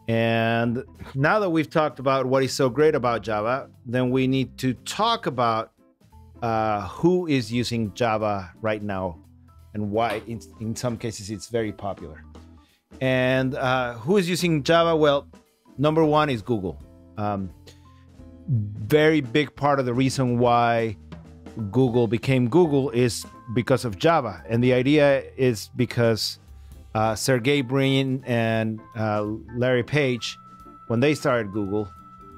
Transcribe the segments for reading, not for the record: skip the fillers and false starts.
And now that we've talked about what is so great about Java, then we need to talk about who is using Java right now and why in some cases it's very popular. And who is using Java? Well, number one is Google. Very big part of the reason why Google became Google is because of Java. And the idea is because Sergey Brin and Larry Page, when they started Google,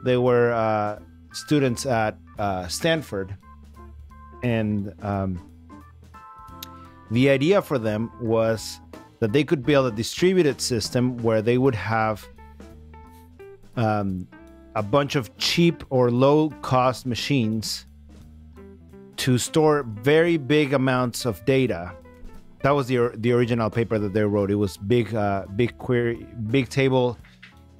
they were students at Stanford. And the idea for them was that they could build a distributed system where they would have a bunch of cheap or low-cost machines to store very big amounts of data. That was the original paper that they wrote. It was big query, big table,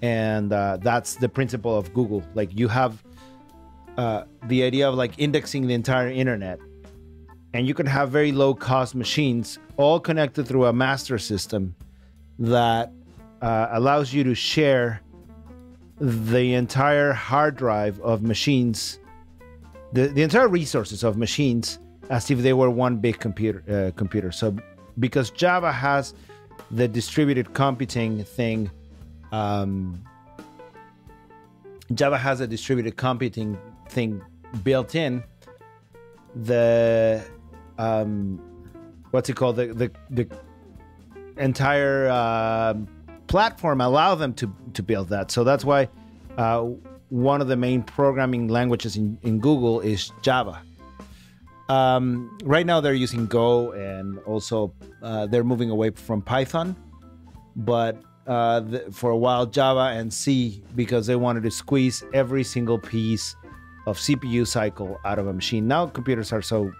and that's the principle of Google. Like you have the idea of like indexing the entire internet, and you can have very low-cost machines all connected through a master system that allows you to share the entire hard drive of machines, the entire resources of machines, as if they were one big computer. So because Java has the distributed computing thing, Java has a distributed computing thing built in. The what's it called? The entire platform allow them to build that. So that's why one of the main programming languages in Google is Java. Right now they're using Go, and also they're moving away from Python. But for a while, Java and C, because they wanted to squeeze every single piece of CPU cycle out of a machine. Now computers are so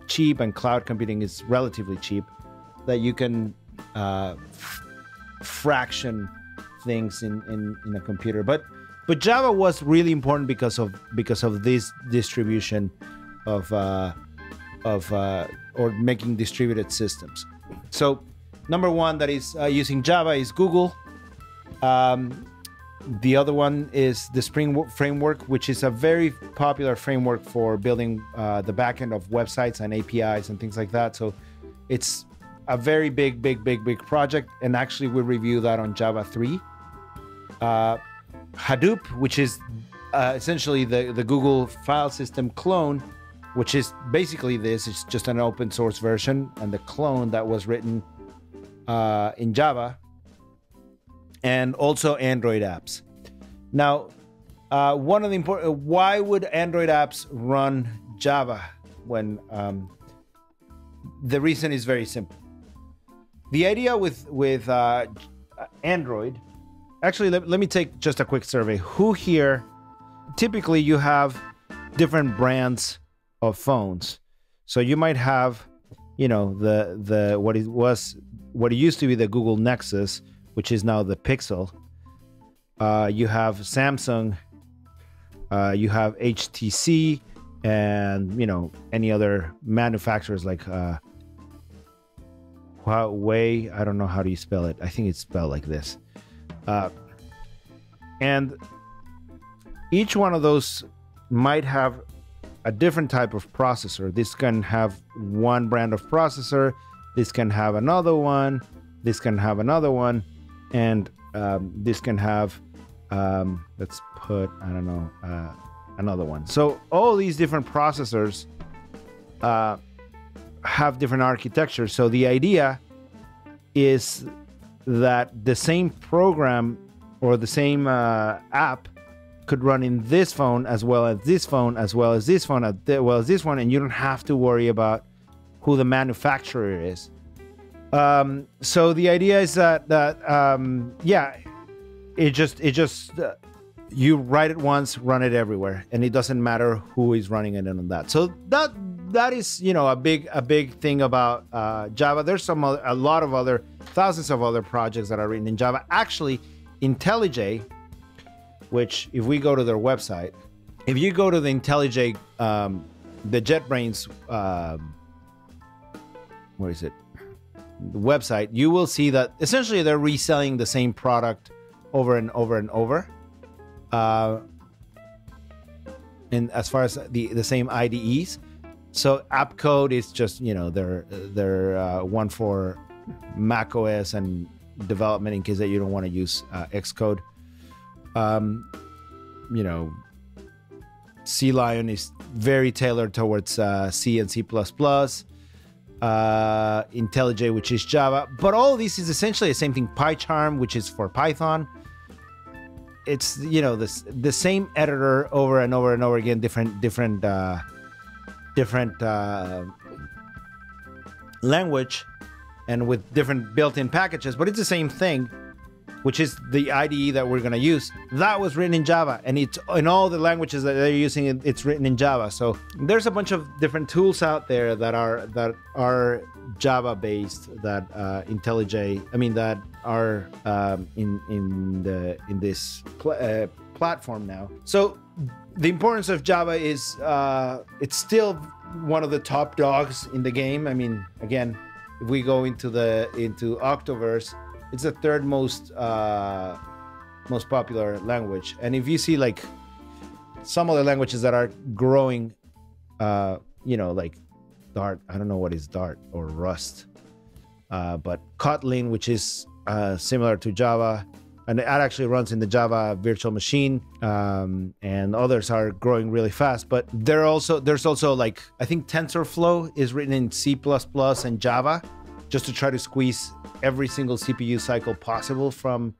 cheap, and cloud computing is relatively cheap, that you can fraction things in a computer. But Java was really important because of this distribution of or making distributed systems. So number one that is using Java is Google. The other one is the Spring framework, which is a very popular framework for building the backend of websites and APIs and things like that. So it's a very big project, and actually we review that on Java 3. Hadoop, which is essentially the Google file system clone, which is basically this. It's just an open source version, and the clone that was written in Java, and also Android apps. Now, one of the important, why would Android apps run Java when the reason is very simple. The idea with Android, actually, let me take just a quick survey. Who here, typically you have different brands of phones. So you might have, you know, what it used to be the Google Nexus, which is now the Pixel. You have Samsung, you have HTC, and, you know, any other manufacturers like Huawei. I don't know how do you spell it. I think it's spelled like this. And each one of those might have a different type of processor. This can have one brand of processor. This can have another one. This can have another one. And this can have, let's put, I don't know, another one. So all these different processors have different architectures. So the idea is that the same program or the same app could run in this phone as well as this phone, as well as this phone, as well as this one, and you don't have to worry about who the manufacturer is. So the idea is that yeah, it just you write it once, run it everywhere, and it doesn't matter who is running it on that. So that is, you know, a big thing about Java. There's a lot of other, thousands of other projects that are written in Java. Actually, IntelliJ, which if we go to their website, if you go to the IntelliJ, the JetBrains, where is it? The website, you will see that essentially they're reselling the same product over and over and over. And as far as the same IDEs, so app code is just, you know, they're one for Mac OS and development in case that you don't want to use Xcode. You know, C Lion is very tailored towards C and C++. IntelliJ, which is Java, but all of this is essentially the same thing. PyCharm, which is for Python. It's, you know, the same editor over and over and over again, different language, and with different built-in packages, but it's the same thing, which is the IDE that we're going to use. That was written in Java, and it's in all the languages that they're using. It's written in Java. So there's a bunch of different tools out there that are Java based, that IntelliJ, I mean, that are in this platform now. So the importance of Java is it's still one of the top dogs in the game. I mean, again, if we go into Octoverse, it's the third most popular language. And if you see like some of the languages that are growing, you know, like Dart, I don't know what is Dart or Rust, but Kotlin, which is similar to Java, and it actually runs in the Java virtual machine, and others are growing really fast. But there's also like, I think TensorFlow is written in C++ and Java, just to try to squeeze every single CPU cycle possible from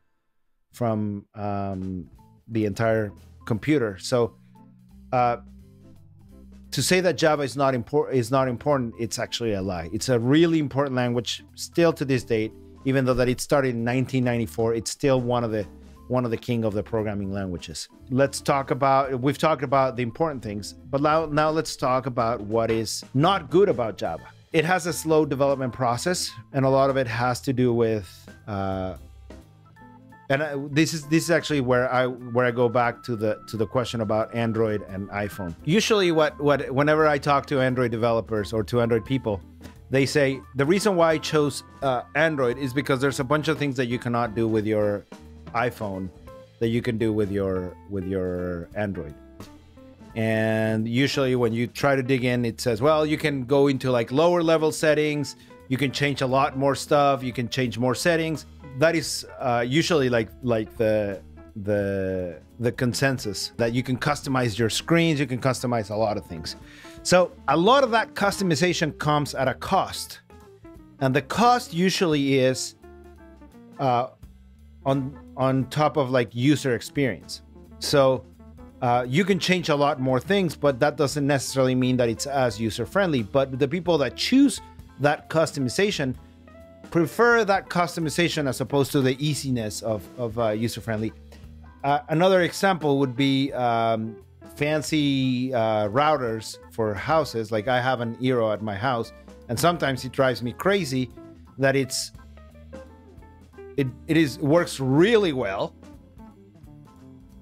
the entire computer. So to say that Java is not important, it's actually a lie. It's a really important language still to this date. Even though that it started in 1994, it's still one of the king of the programming languages. We've talked about the important things, but now let's talk about what is not good about Java. It has a slow development process, and a lot of it has to do with this is actually where I go back to the question about Android and iPhone. Usually whenever I talk to Android developers or to Android people, they say the reason why I chose Android is because there's a bunch of things that you cannot do with your iPhone that you can do with your Android. And usually when you try to dig in, it says, well, you can go into like lower level settings, you can change a lot more stuff, you can change more settings. That is usually like the consensus, that you can customize your screens, you can customize a lot of things. So a lot of that customization comes at a cost, and the cost usually is on top of like user experience. So you can change a lot more things, but that doesn't necessarily mean that it's as user friendly. But the people that choose that customization prefer that customization as opposed to the easiness of user friendly. Another example would be fancy routers for houses. Like I have an Eero at my house, and sometimes it drives me crazy that it works really well,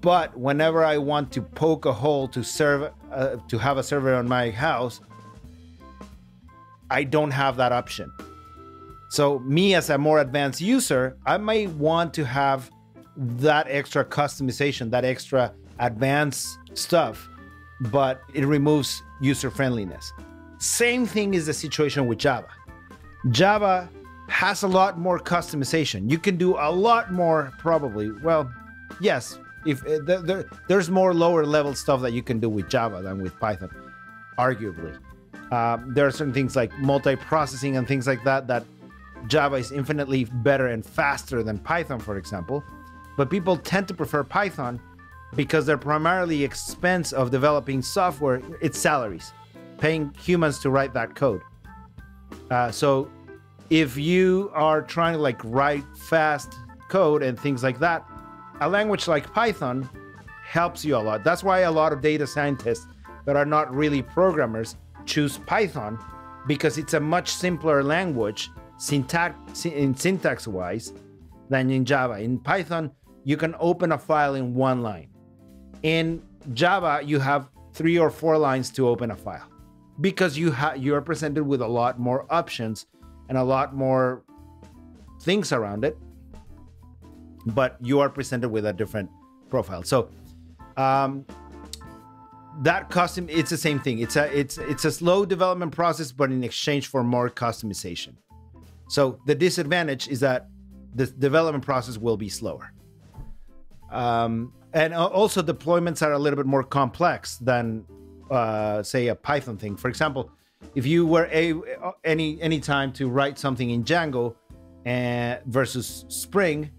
but whenever I want to poke a hole to have a server on my house, I don't have that option. So me as a more advanced user, I might want to have that extra customization, that extra advanced stuff, but it removes user friendliness. Same thing is the situation with Java. Java has a lot more customization. You can do a lot more, probably. Well, yes, if there's more lower level stuff that you can do with Java than with Python, arguably. There are certain things like multiprocessing and things like that Java is infinitely better and faster than Python, for example. But people tend to prefer Python because their primarily expense of developing software, it's salaries, paying humans to write that code. So if you are trying to like write fast code and things like that, a language like Python helps you a lot. That's why a lot of data scientists that are not really programmers choose Python, because it's a much simpler language syntax wise than in Java. In Python, you can open a file in one line. In Java, you have 3 or 4 lines to open a file, because you're presented with a lot more options and a lot more things around it. but you are presented with a different profile. So that custom, it's the same thing. It's a slow development process, but in exchange for more customization. So the disadvantage is that the development process will be slower. And also deployments are a little bit more complex than say a Python thing. For example, if you were any time to write something in Django versus Spring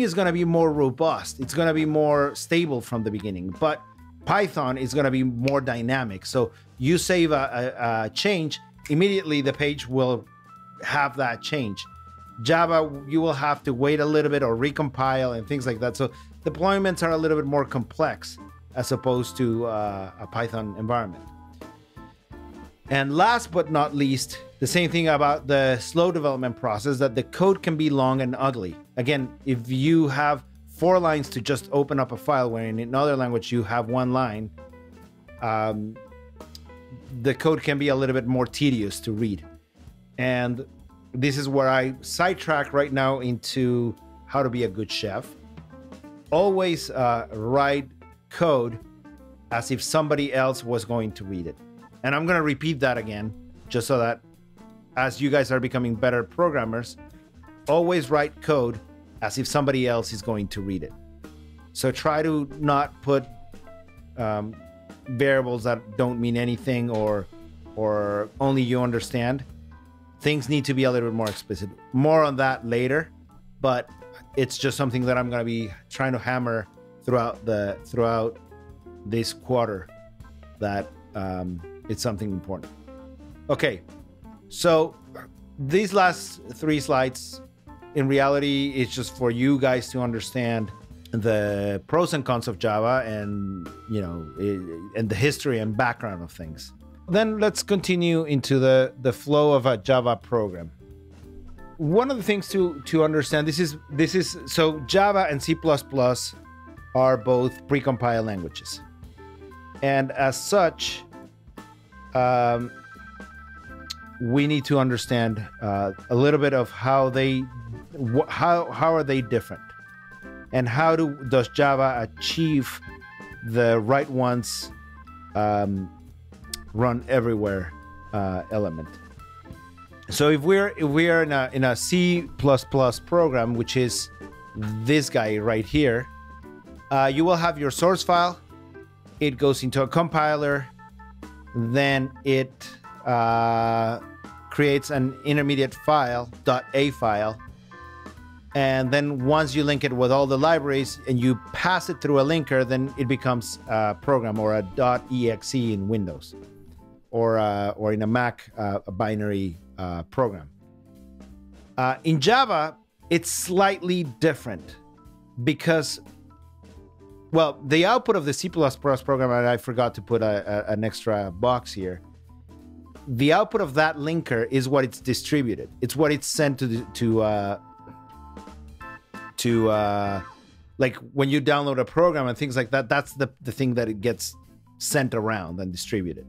is going to be more robust. It's going to be more stable from the beginning, but Python is going to be more dynamic. So you save a change, immediately the page will have that change. Java, you will have to wait a little bit or recompile and things like that. So deployments are a little bit more complex as opposed to a Python environment. And last but not least, the same thing about the slow development process, that the code can be long and ugly. Again, if you have 4 lines to just open up a file, where in another language you have 1 line, the code can be a little bit more tedious to read. And this is where I sidetrack right now into how to be a good chef. Always write code as if somebody else was going to read it. And I'm going to repeat that again, just so that as you guys are becoming better programmers, always write code as if somebody else is going to read it. So try to not put variables that don't mean anything or only you understand. Things need to be a little bit more explicit. More on that later, but it's just something that I'm going to be trying to hammer throughout this quarter, that it's something important. Okay, so these last 3 slides, in reality, it's just for you guys to understand the pros and cons of Java and, and the history and background of things. Then let's continue into the flow of a Java program. One of the things to understand, this is so Java and C++ are both precompiled languages. And as such, we need to understand a little bit of how are they different, and how does Java achieve the right ones run everywhere element. So if we're in a C++ program, which is this guy right here, you will have your source file. It goes into a compiler, then it creates an intermediate file, .a file, and then once you link it with all the libraries and you pass it through a linker, then it becomes a program, or a .exe in Windows, or in a Mac, a binary program. In Java, it's slightly different because, well, the output of the C++ program, and I forgot to put an extra box here. The output of that linker is what it's distributed. It's what it's sent to like when you download a program and things like that. That's the thing that it gets sent around and distributed.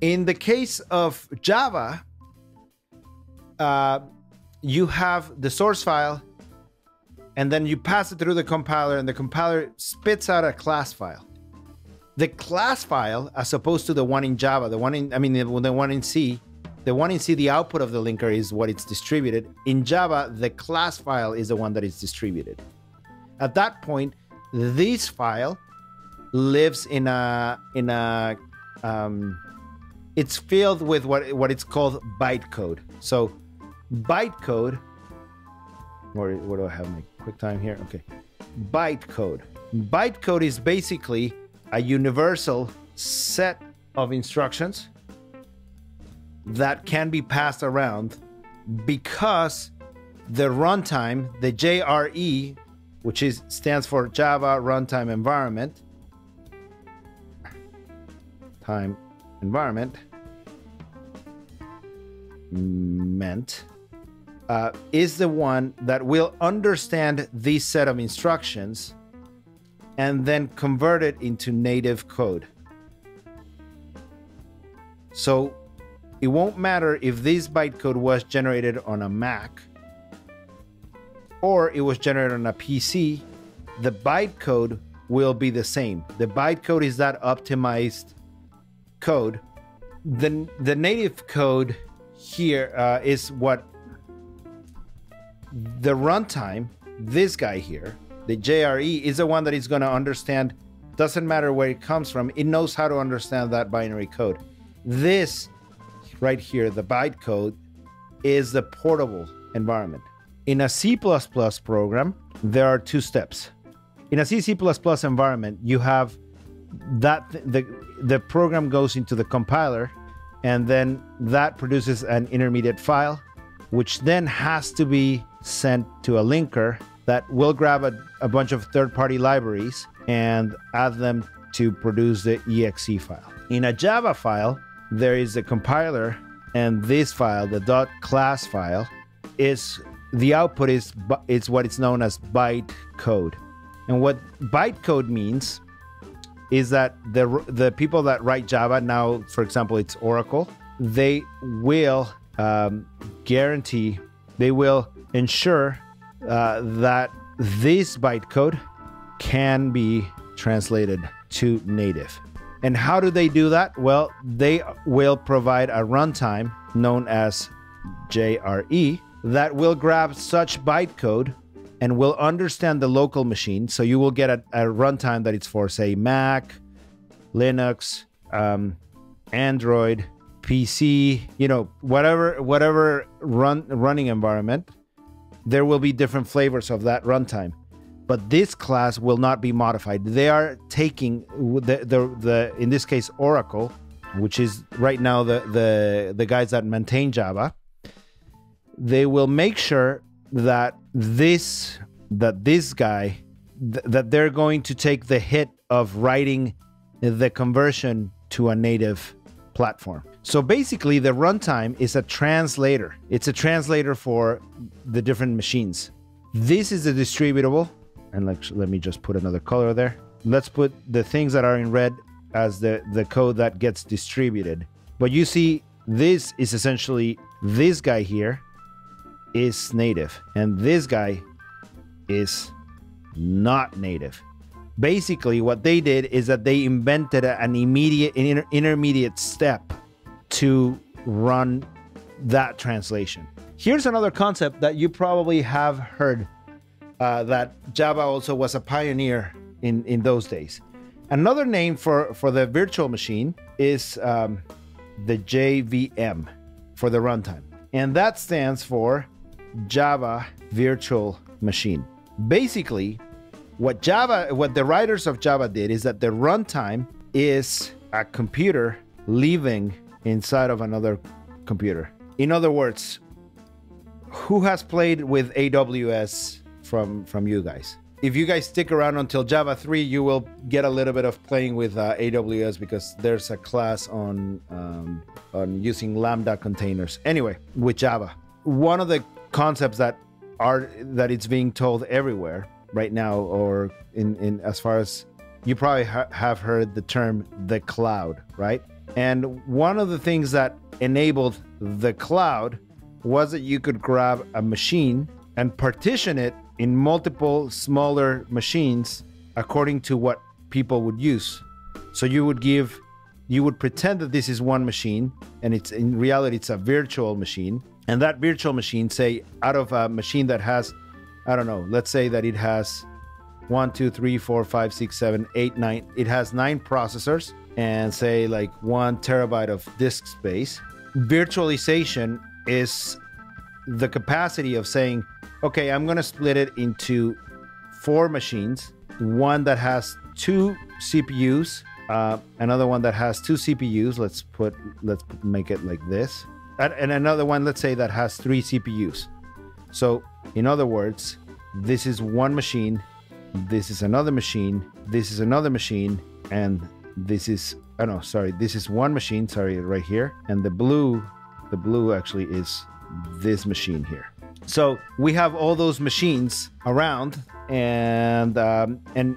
In the case of Java, you have the source file, and then you pass it through the compiler, and the compiler spits out a class file. The class file, as opposed to the one in Java, the one in C, the output of the linker is what it's distributed. In Java, the class file is the one that is distributed. At that point, this file lives in a it's filled with what it's called bytecode. So bytecode, where do I have my QuickTime here? Okay, bytecode. Bytecode is basically a universal set of instructions that can be passed around, because the runtime, the JRE, which stands for Java Runtime Environment, is the one that will understand this set of instructions and then convert it into native code. So it won't matter if this bytecode was generated on a Mac or it was generated on a PC, the bytecode will be the same. The bytecode is that optimized code. The native code here is what the runtime, this guy here, the JRE, is the one that is going to understand. Doesn't matter where it comes from. It knows how to understand that binary code. This right here, the bytecode, is the portable environment. In a C++ program, there are two steps. In a C++ environment, you have that the program goes into the compiler, and then that produces an intermediate file, which then has to be sent to a linker that will grab a bunch of third-party libraries and add them to produce the exe file. In a Java file, there is a compiler, and this file, the .class file, is the output is what is known as bytecode. And what bytecode means is that the people that write Java now, for example, it's Oracle, they will guarantee, they will ensure that this bytecode can be translated to native. And how do they do that? Well, they will provide a runtime known as JRE that will grab such bytecode and will understand the local machine. So you will get a runtime that it's for, say, Mac, Linux, Android, PC, whatever running environment. There will be different flavors of that runtime. But this class will not be modified. They are taking the in this case Oracle, which is right now the guys that maintain Java. They will make sure that that they're going to take the hit of writing the conversion to a native platform. So basically, the runtime is a translator. It's a translator for the different machines. This is the distributable. And let me just put another color there. Let's put the things that are in red as the code that gets distributed. But you see, this is essentially, this guy here is native, and this guy is not native. Basically, what they did is that they invented an intermediate step to run that translation. Here's another concept that you probably have heard, that Java also was a pioneer in those days. Another name for the virtual machine is the JVM for the runtime. And that stands for Java Virtual Machine. Basically, what the writers of Java did is that the runtime is a computer living inside of another computer. In other words, who has played with AWS from you guys? If you guys stick around until Java 3, you will get a little bit of playing with AWS, because there's a class on using Lambda containers. Anyway, with Java, one of the concepts that it's being told everywhere right now, or in as far as you probably have heard the term the cloud, right? And one of the things that enabled the cloud was that you could grab a machine and partition it in multiple smaller machines according to what people would use. So you would pretend that this is one machine, and it's in reality it's a virtual machine. And that virtual machine, say, out of a machine that has, I don't know, let's say that it has 1, 2, 3, 4, 5, 6, 7, 8, 9. It has 9 processors and say like 1 terabyte of disk space. Virtualization is the capacity of saying, okay, I'm going to split it into 4 machines. One that has 2 CPUs, another one that has 2 CPUs. Let's make it like this. And another one, let's say, that has 3 CPUs. So, in other words, this is one machine, this is another machine, this is another machine, and this is, this is one machine, right here. And the blue actually is this machine here. So we have all those machines around, and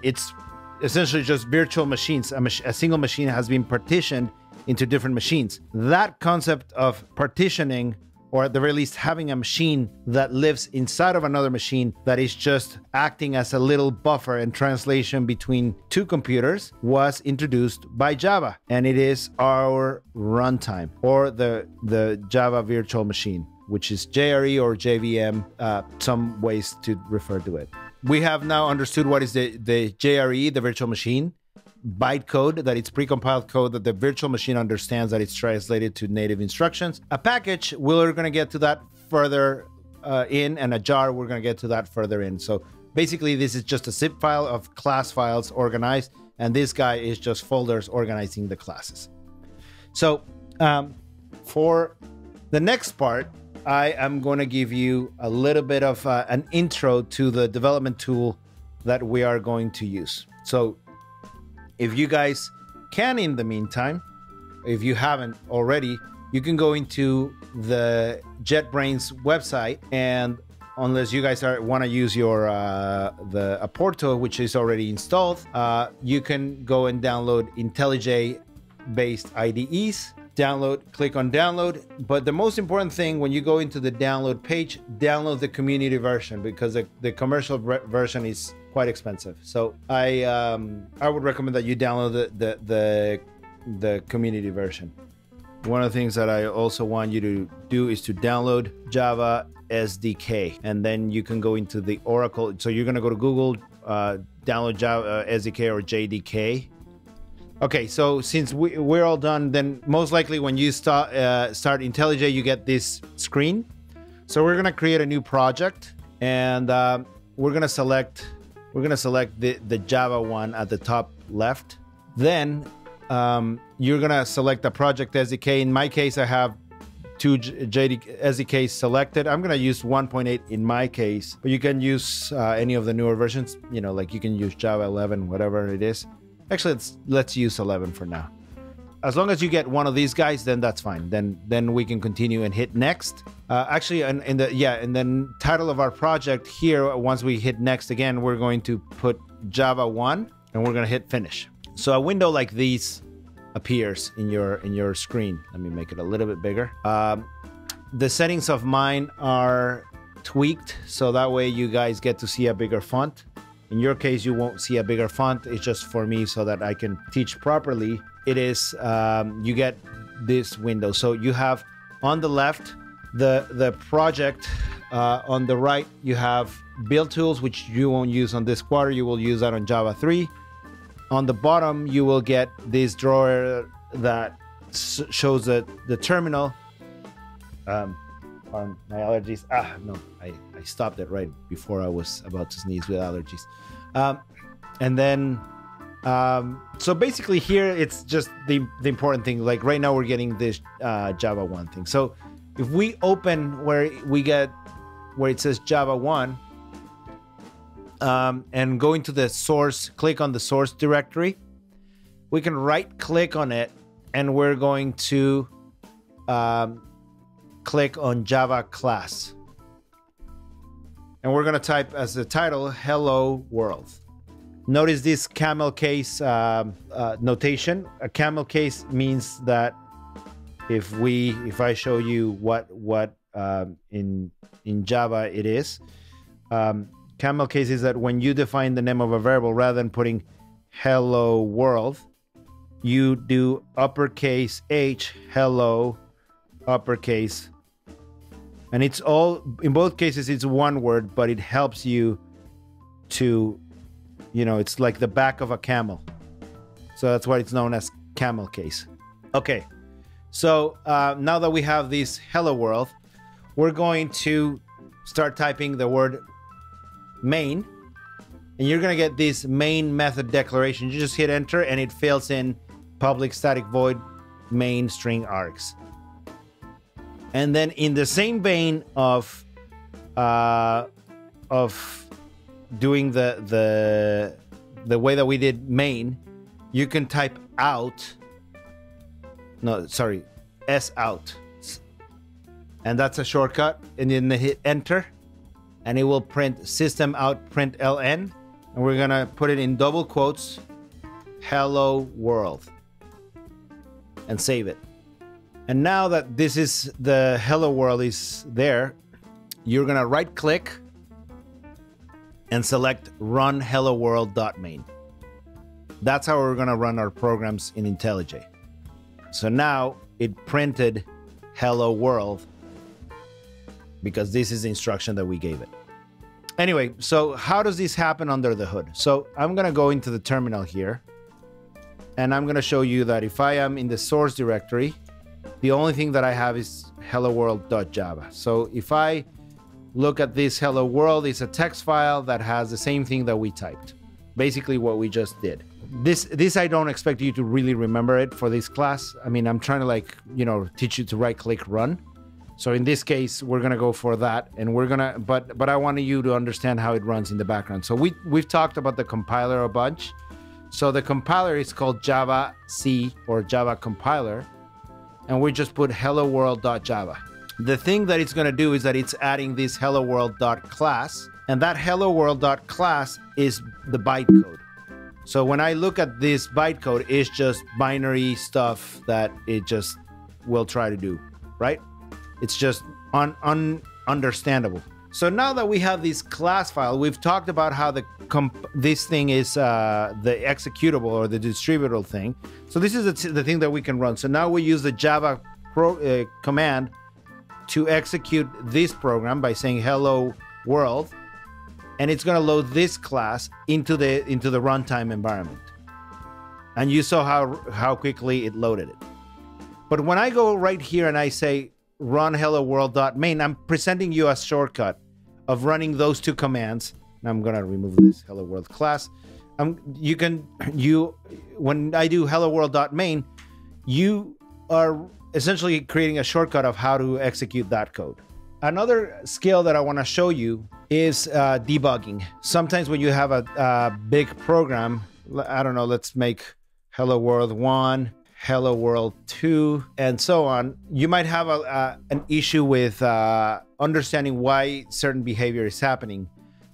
it's essentially just virtual machines. A single machine has been partitioned into different machines. That concept of partitioning or at the very least having a machine that lives inside of another machine that is just acting as a little buffer and translation between two computers, was introduced by Java. And it is our runtime, or the Java virtual machine, which is JRE or JVM, some ways to refer to it. We have now understood what is the JRE, the virtual machine, bytecode, that it's precompiled code that the virtual machine understands, that it's translated to native instructions. A package, we're going to get to that further in, and a jar, we're going to get to that further in. So basically, this is just a zip file of class files organized, and this guy is just folders organizing the classes. So for the next part, I am going to give you a little bit of an intro to the development tool that we are going to use. So if you guys can, in the meantime, if you haven't already, you can go into the JetBrains website, and unless you guys want to use your the Aporto, which is already installed, you can go and download IntelliJ-based IDEs. Click on download. But the most important thing, when you go into the download page, download the community version, because the commercial version is quite expensive. So I would recommend that you download the community version. One of the things that I also want you to do is to download Java SDK, and then you can go into the Oracle. So you're going to go to Google, download Java SDK or JDK. Okay, so since we're all done, then most likely when you start IntelliJ, you get this screen. So we're gonna create a new project, and we're gonna select the Java one at the top left. Then you're gonna select the project SDK. In my case, I have two SDKs selected. I'm gonna use 1.8 in my case, but you can use any of the newer versions. You know, like you can use Java 11, whatever it is. Actually, let's use 11 for now. As long as you get one of these guys, then that's fine. Then we can continue and hit next. Actually, in the title of our project here, once we hit next again, we're going to put Java 1, and we're going to hit finish. So a window like these appears in your screen. Let me make it a little bit bigger. The settings of mine are tweaked, so that way you guys get to see a bigger font. In your case, you won't see a bigger font. It's just for me so that I can teach properly. It is, you get this window. So you have on the left, the project. On the right, you have build tools, which you won't use on this quarter. You will use that on Java 3. On the bottom, you will get this drawer that shows the terminal. On my allergies. No, I stopped it right before I was about to sneeze with allergies. And then, so basically here, it's just the important thing. Like right now, we're getting this Java 1 thing. So if we open where it says Java 1, and go into the source, click on the source directory, we can right click on it, and we're going to click on Java class, and we're going to type as the title, hello world. Notice this camel case notation. A camel case means that if I show you what in Java it is, camel case is that when you define the name of a variable, rather than putting hello world, you do uppercase H, hello, uppercase. And it's all, in both cases, it's one word, but it helps you to, it's like the back of a camel. So that's why it's known as camel case. Okay, so now that we have this hello world, we're going to start typing the word main. And you're going to get this main method declaration. You just hit enter, and it fills in public static void main string args. And then in the same vein of doing the way that we did main, you can type out. No, sorry, S out. And that's a shortcut. And then hit enter, and it will print system out print ln. And we're going to put it in double quotes, hello world, and save it. And now that this is the hello world is there, you're gonna right click and select run hello world.main. That's how we're gonna run our programs in IntelliJ. So now it printed hello world because this is the instruction that we gave it. Anyway, so how does this happen under the hood? So I'm gonna go into the terminal here, and I'm gonna show you that if I am in the source directory, the only thing that I have is hello world.java. So if I look at this hello world, it's a text file that has the same thing that we typed. Basically what we just did. This I don't expect you to really remember it for this class. I mean, I'm trying to teach you to right click run. So in this case, we're gonna go for that, and we're gonna, but I wanted you to understand how it runs in the background. So we've talked about the compiler a bunch. So the compiler is called Java C or Java compiler, and we just put hello world.java. The thing that it's gonna do is that it's adding this hello world.class, and that hello world.class is the bytecode. So when I look at this bytecode, it's just binary stuff that it just will try to do, right? It's just understandable. So now that we have this class file, we've talked about how this thing is the executable or the distributable thing. So this is the thing that we can run. So now we use the Java command to execute this program by saying hello world, and it's going to load this class into the runtime environment. And you saw how quickly it loaded it. But when I go right here and I say run hello world.main, I'm presenting you a shortcut of running those two commands. And I'm going to remove this hello world class. When I do hello world.main, you are essentially creating a shortcut of how to execute that code. Another skill that I want to show you is debugging. Sometimes when you have a big program, I don't know, let's make hello world 1, hello world 2, and so on, you might have an issue with understanding why certain behavior is happening.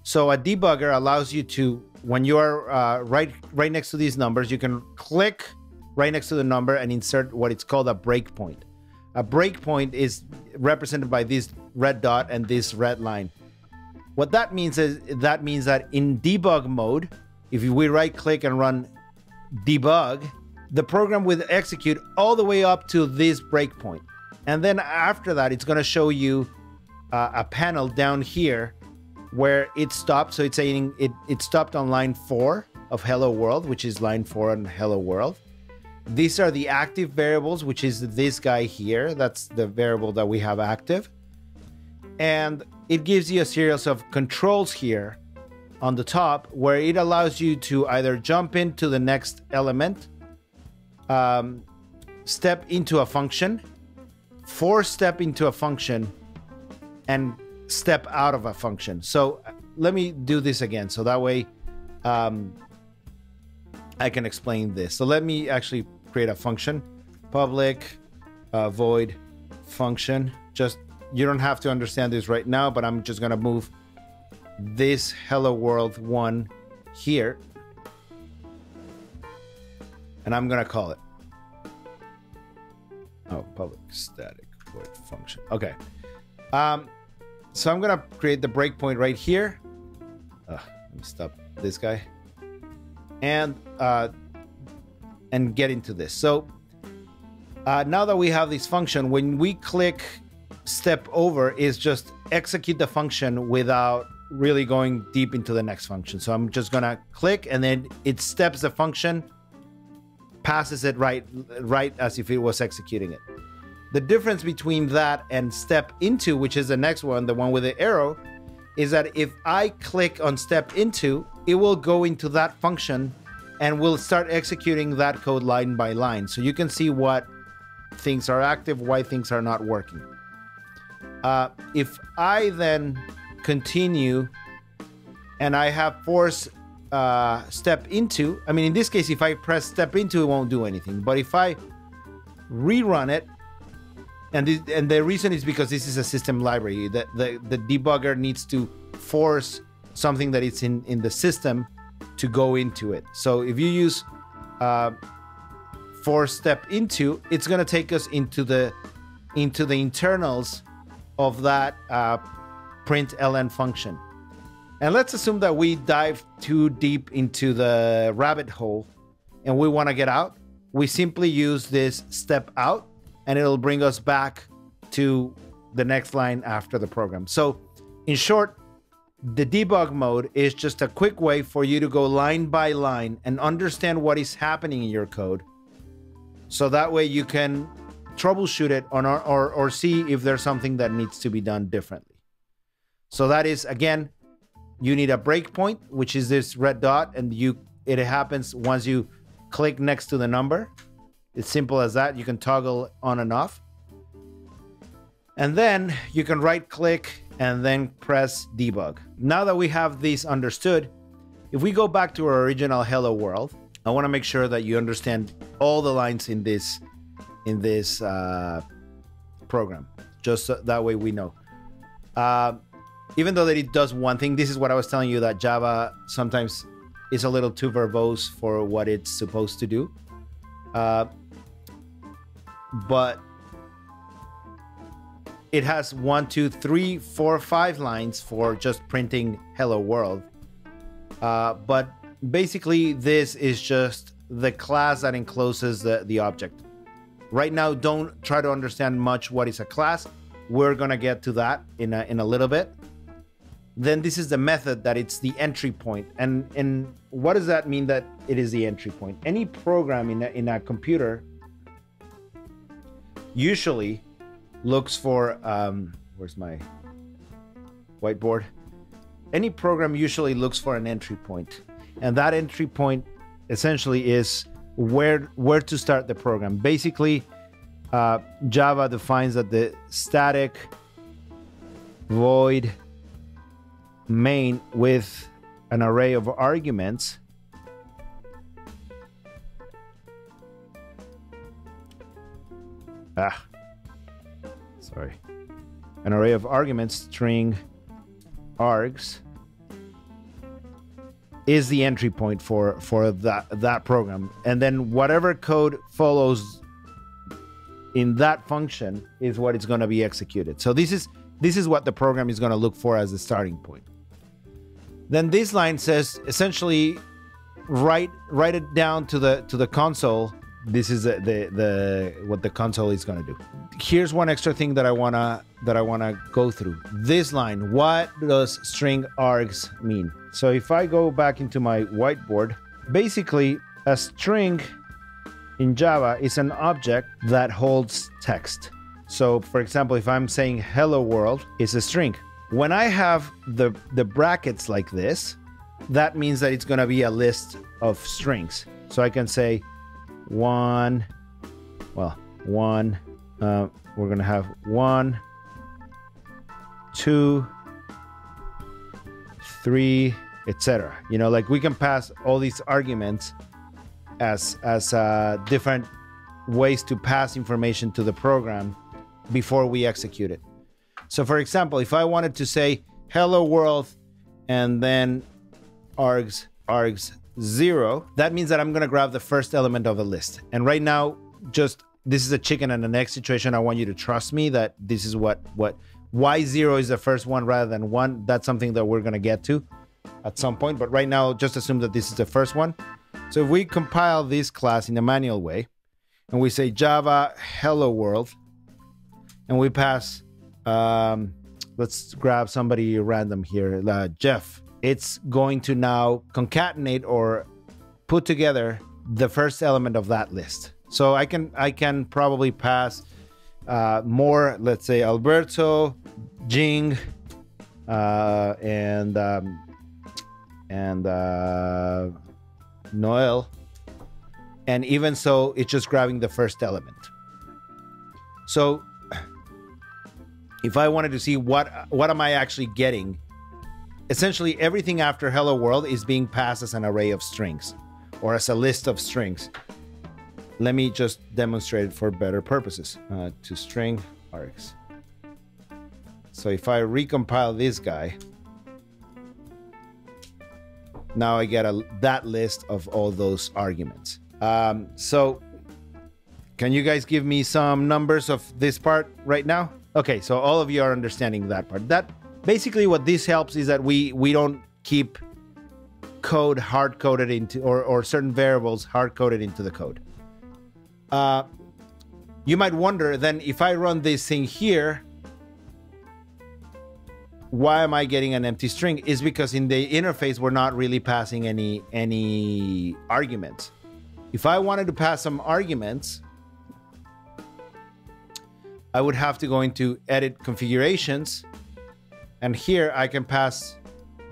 So a debugger allows you to, when you are right next to these numbers, you can click right next to the number and insert what it's called a breakpoint. A breakpoint is represented by this red dot and this red line. What that means is that in debug mode, if we right click and run debug, the program will execute all the way up to this breakpoint. And then after that, it's going to show you a panel down here where it stopped. So it's saying it stopped on line 4 of hello world, which is line 4 on hello world. These are the active variables, which is this guy here. That's the variable that we have active. And it gives you a series of controls here on the top where it allows you to either jump into the next element, step into a function, force step into a function, and step out of a function. So let me do this again. So that way I can explain this. So let me actually create a function, public void function. Just, you don't have to understand this right now, but I'm just gonna move this hello world 1 here, and I'm gonna call it public static void function. Okay. So I'm gonna create the breakpoint right here. Let me stop this guy and get into this. So now that we have this function, when we click step over, is just execute the function without really going deep into the next function. So I'm just gonna click, and then it steps the function, passes it right as if it was executing it. The difference between that and step into, which is the next one, the one with the arrow, is that if I click on step into, it will go into that function and will start executing that code line by line. So you can see what things are active, why things are not working. If I then continue and I have force step into, I mean, in this case, if I press step into, it won't do anything. But if I rerun it, and the reason is because this is a system library, that the debugger needs to force something that is in the system to go into it. So if you use for step into, it's going to take us into the internals of that println function. And let's assume that we dive too deep into the rabbit hole and we want to get out. We simply use this step out and it'll bring us back to the next line after the program. So in short, the debug mode is just a quick way for you to go line by line and understand what is happening in your code. So that way you can troubleshoot it or see if there's something that needs to be done differently. So that is, again, you need a breakpoint, which is this red dot, and it happens once you click next to the number. It's simple as that. You can toggle on and off. And then you can right click and then press debug. Now that we have this understood, if we go back to our original hello world, I want to make sure that you understand all the lines in this program, just so that way we know. Even though that it does one thing, this is what I was telling you, that Java sometimes is a little too verbose for what it's supposed to do. But it has 1, 2, 3, 4, 5 lines for just printing hello world. But basically this is just the class that encloses the object. Right now, don't try to understand much what is a class. We're gonna get to that in a little bit. Then this is the method that it's the entry point. And what does that mean that it is the entry point? Any program in a computer usually looks for, where's my whiteboard? Any program usually looks for an entry point. And that entry point essentially is where to start the program. Basically, Java defines that the static void main with an array of arguments an array of arguments, string args, is the entry point for that program. And then whatever code follows in that function is what is going to be executed. So this is what the program is going to look for as the starting point. Then this line says essentially write it down to the console. This is what the console is going to do. Here's one extra thing that I wanna go through. This line, what does string args mean? So if I go back into my whiteboard, basically a string in Java is an object that holds text. So for example, if I'm saying hello world, it's a string. When I have the brackets like this, that means that it's going to be a list of strings. So I can say we're going to have 1, 2, 3, etc. You know, like we can pass all these arguments as different ways to pass information to the program before we execute it. So for example, if I wanted to say hello world and then args 0, that means that I'm going to grab the first element of the list. And right now, this is a chicken and an egg situation. I want you to trust me that this is why 0 is the first one rather than 1. That's something that we're going to get to at some point. But right now, just assume that this is the first one. So if we compile this class in a manual way, and we say Java hello world, and we pass, let's grab somebody random here, Jeff. It's going to now concatenate or put together the first element of that list. So I can probably pass more, let's say Alberto, Jing, and Noel, and even so, it's just grabbing the first element. So if I wanted to see what am I actually getting, essentially everything after hello world is being passed as an array of strings or as a list of strings. Let me just demonstrate it for better purposes. To string args. So if I recompile this guy, now I get that list of all those arguments. So Can you guys give me some numbers of this part right now? Okay, so all of you are understanding that part. That basically what this helps is that we don't keep code hard-coded into, or certain variables hard-coded into the code. You might wonder, then if I run this thing here, why am I getting an empty string? Is because in the interface, we're not really passing any arguments. If I wanted to pass some arguments, I would have to go into edit configurations. And here I can pass,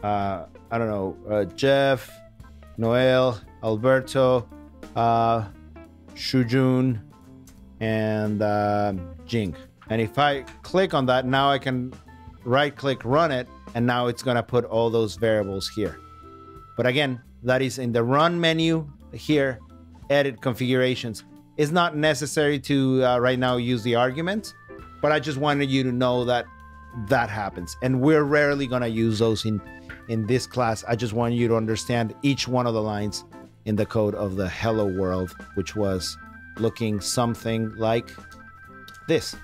I don't know, Jeff, Noel, Alberto, Shujun, and Jing. And if I click on that, now I can right click, run it, and now it's gonna put all those variables here. But again, that is in the run menu here, edit configurations. It's not necessary to right now use the arguments, but I just wanted you to know that that happens. And we're rarely gonna use those in this class. I just want you to understand each one of the lines in the code of the hello world, which was looking something like this.